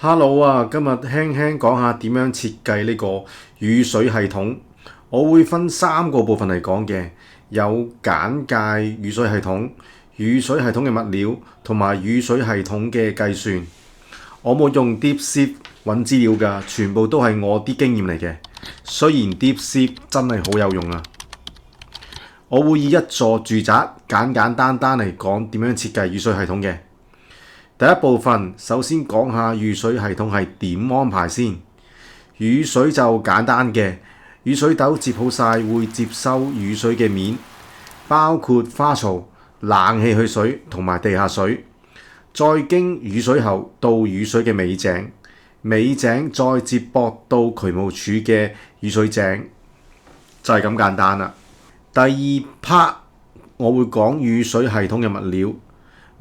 Hello 啊，今日輕輕講下點樣設計呢個雨水系統。我會分三個部分嚟講嘅，有簡介雨水系統、雨水系統嘅物料同埋雨水系統嘅計算。我冇用 DeepSeek 揾資料㗎，全部都係我啲經驗嚟嘅。雖然 DeepSeek 真係好有用啊。我會以一座住宅簡單嚟講點樣設計雨水系統嘅。第一部分，首先講下雨水系統係點安排先。雨水就簡單嘅，雨水斗接好晒會接收雨水嘅面，包括花槽、冷氣去水同埋地下水，再經雨水喉到雨水嘅尾井，尾井再接駁到渠務署嘅雨水井，就係咁簡單啦。第二 part 我會講雨水系統嘅物料。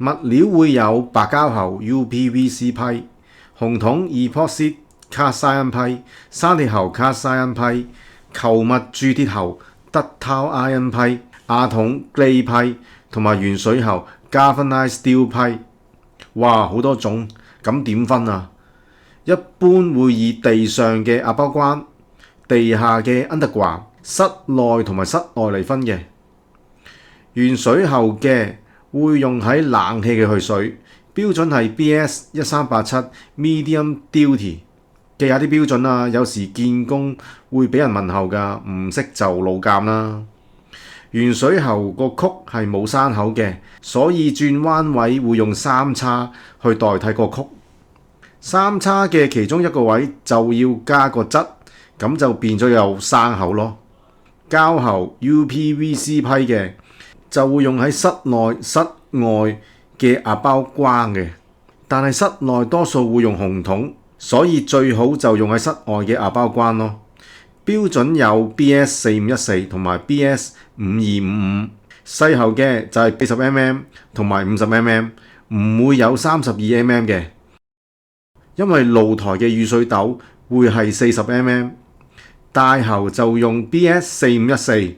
物料會有白膠喉 UPVC 批、紅桶 Epoxy Cast Iron 批、生鐵喉 Cast Iron 批、球物鑄鐵喉 Ductile Iron 批、瓦桶 Clay 批同埋原水喉 Galvanized Steel 批。哇，好多種，咁點分啊？一般會以地上嘅 above ground、地下嘅 underground、室內同埋室外嚟分嘅。原水喉嘅會用喺冷氣嘅去水，標準係 BS1387 Medium Duty。記下啲標準啊，有時見工會俾人問候㗎，唔識就老尷啦。原水喉個曲係冇山口嘅，所以轉彎位會用三叉去代替個曲。三叉嘅其中一個位就要加個質，咁就變咗有山口咯。膠喉 UPVC 批嘅就會用喺室內、室外嘅above ground嘅，但係室內多數會用紅桶，所以最好就用喺室外嘅above ground咯。標準有 BS4514 同埋 BS5255，細喉嘅就係40mm 同埋50mm，唔會有32mm 嘅，因為露台嘅雨水斗會係40mm，大喉就用 BS4514，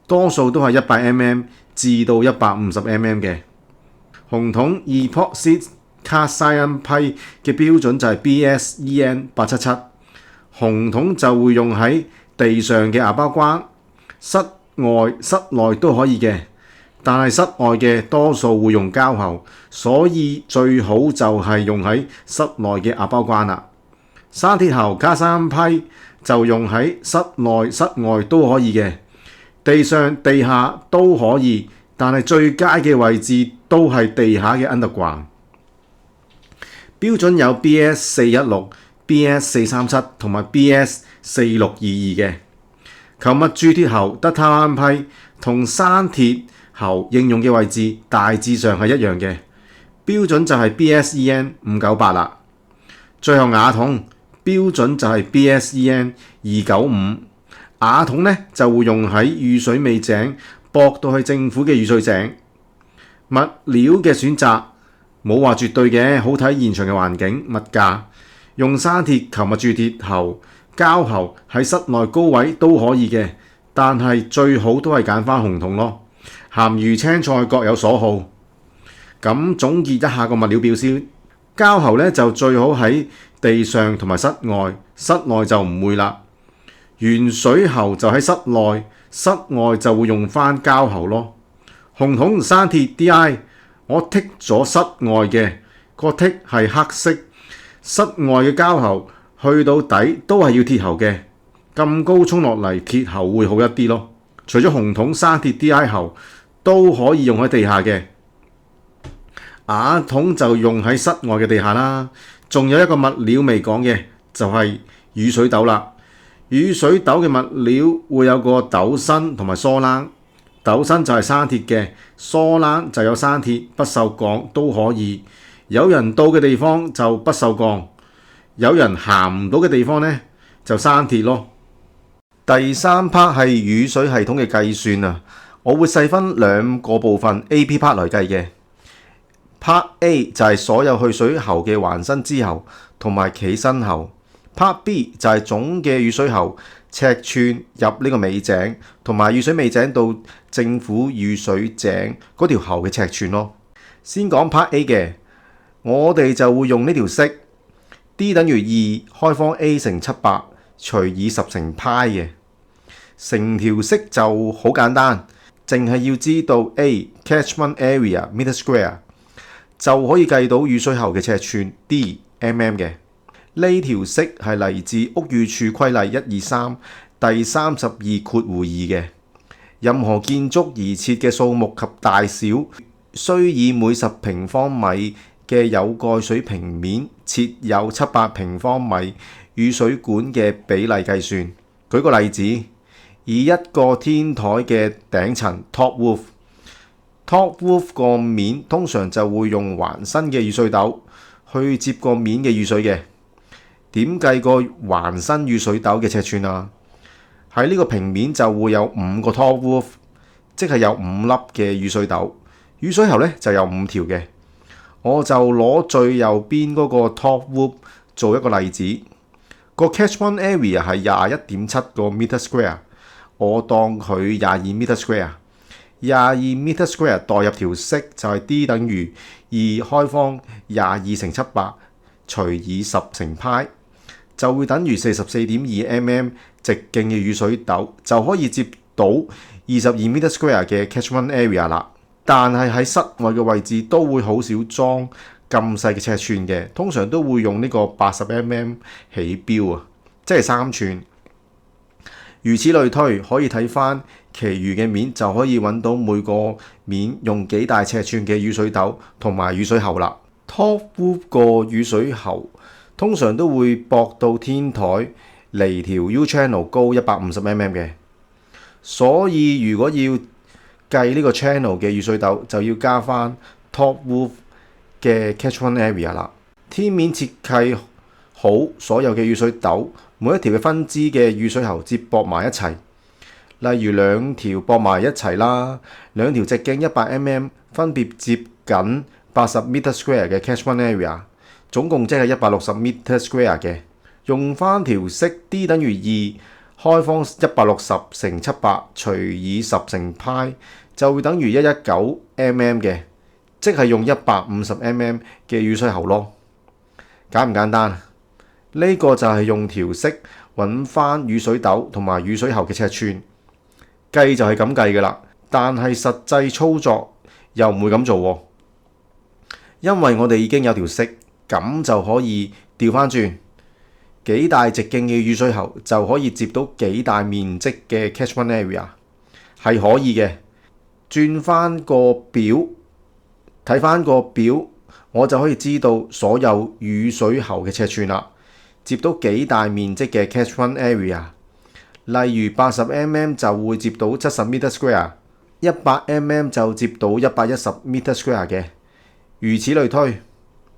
多數都係100mm至到150mm 嘅。紅桶 Epoxy Cast Iron 批嘅標準就係 BSEN877，紅桶就會用喺地上嘅above ground，室外、室內都可以嘅，但係室外嘅多數會用膠喉，所以最好就係用喺室內嘅above ground啦。生鐵喉 Cast Iron 批就用喺室內、室外都可以嘅。地上、地下都可以，但係最佳嘅位置都係地下嘅 underground。標準有 BS416、BS437 同埋 BS4622 嘅。球物鑄鐵喉 Ductile Iron 批同生鐵喉應用嘅位置大致上係一樣嘅，標準就係 BSEN598 啦。最後瓦桶標準就係 BSEN295。瓦桶咧就會用喺雨水尾井駁到去政府嘅雨水井。物料嘅選擇冇話絕對嘅，好睇現場嘅環境、物價。用生鐵球物鑄鐵喉、膠喉喺室內高位都可以嘅，但係最好都係揀翻紅桶咯。鹹魚青菜各有所好。咁總結一下個物料表先，膠喉咧就最好喺地上同埋室外，室內就唔會啦。原水喉就喺室內，室外就會用翻膠喉咯。紅桶生鐵 DI， 我剔咗室外嘅，個剔係黑色。室外嘅膠喉去到底都係要鐵喉嘅，咁高衝落嚟鐵喉會好一啲咯。除咗紅桶生鐵 DI 喉都可以用喺地下嘅，瓦桶就用喺室外嘅地下啦。仲有一個物料未講嘅，就係雨水斗啦。雨水斗嘅物料會有個斗身同埋疏冷，斗身就係生鐵嘅，疏冷就有生鐵、不鏽鋼都可以。有人到嘅地方就不鏽鋼，有人行唔到嘅地方呢，就生鐵咯。第三 part 係雨水系統嘅計算啊，我會細分兩個部分 AP part 來計嘅。Part A 就係所有去水喉嘅環身支喉同埋企身喉。Part B 就係總嘅雨水喉尺寸入呢個尾井，同埋雨水尾井到政府雨水井嗰條喉嘅尺寸咯。先講 Part A 嘅，我哋就會用呢條式 D 等於2開方 A 乘700除以10乘派嘅。成條式就好簡單，淨係要知道 A catchment area meter square 就可以計到雨水喉嘅尺寸 D mm 嘅。呢條式係嚟自屋宇署規例123第32括弧2嘅。任何建築而設嘅數目及大小，須以每10平方米嘅有蓋水平面設有700平方米雨水管嘅比例計算。舉個例子，以一個天台嘅頂層 top roof 個面通常就會用環身嘅雨水斗去接個面嘅雨水嘅。點計個環身雨水斗嘅尺寸啊？喺呢個平面就會有5個 top roof， 即係有5粒嘅雨水斗。雨水喉咧就有5條嘅。我就攞最右邊嗰個 top roof 做一個例子。個 catchment area 係21.7個 meter square， 我當佢22 meter square。22 meter square 代入條式就係 D 等於2開方22乘700除以10乘派，就會等於 44.2 mm 直徑嘅雨水斗，就可以接到22 meter square 嘅 catchment area 啦。但係喺室外嘅位置都會好少裝咁細嘅尺寸嘅，通常都會用呢個80 mm 起標啊，即係3寸。如此類推，可以睇翻其餘嘅面就可以揾到每個面用幾大尺寸嘅雨水斗同埋雨水喉啦。Top roof 個雨水喉通常都會駁到天台離條 U channel 高150 mm 嘅，所以如果要計呢個 channel 嘅雨水斗，就要加翻 top roof 嘅 catchment area 啦。天面設計好所有嘅雨水斗，每一條嘅分支嘅雨水喉接駁埋一齊，例如2條駁埋一齊啦，2條直徑100 mm 分別接緊80 meter square 嘅 catchment area， 總共即係160 meter square 嘅。用翻條式 D 等於2開方160乘700除以10乘派，就會等於119 mm 嘅，即係用150 mm 嘅雨水喉咯。簡唔簡單？呢個就係用條式揾翻雨水斗同埋雨水喉嘅尺寸，計就係咁計㗎啦。但係實際操作又唔會咁做喎，因為我哋已經有條式，咁就可以調翻轉。幾大直徑嘅雨水喉就可以接到幾大面積嘅 catchment area， 係可以嘅。轉翻個表，睇翻個表，我就可以知道所有雨水喉嘅尺寸啦。接到幾大面積嘅 catchment area， 例如80 mm 就會接到70 meter square， 100 mm 就接到110 meter square 嘅，如此類推。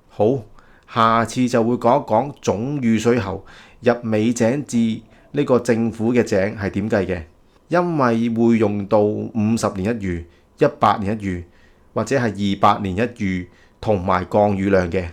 好。下次就會講一講總雨水喉入尾井至呢個政府嘅井係點計嘅，因為會用到50年一遇、100年一遇或者係200年一遇同埋降雨量嘅。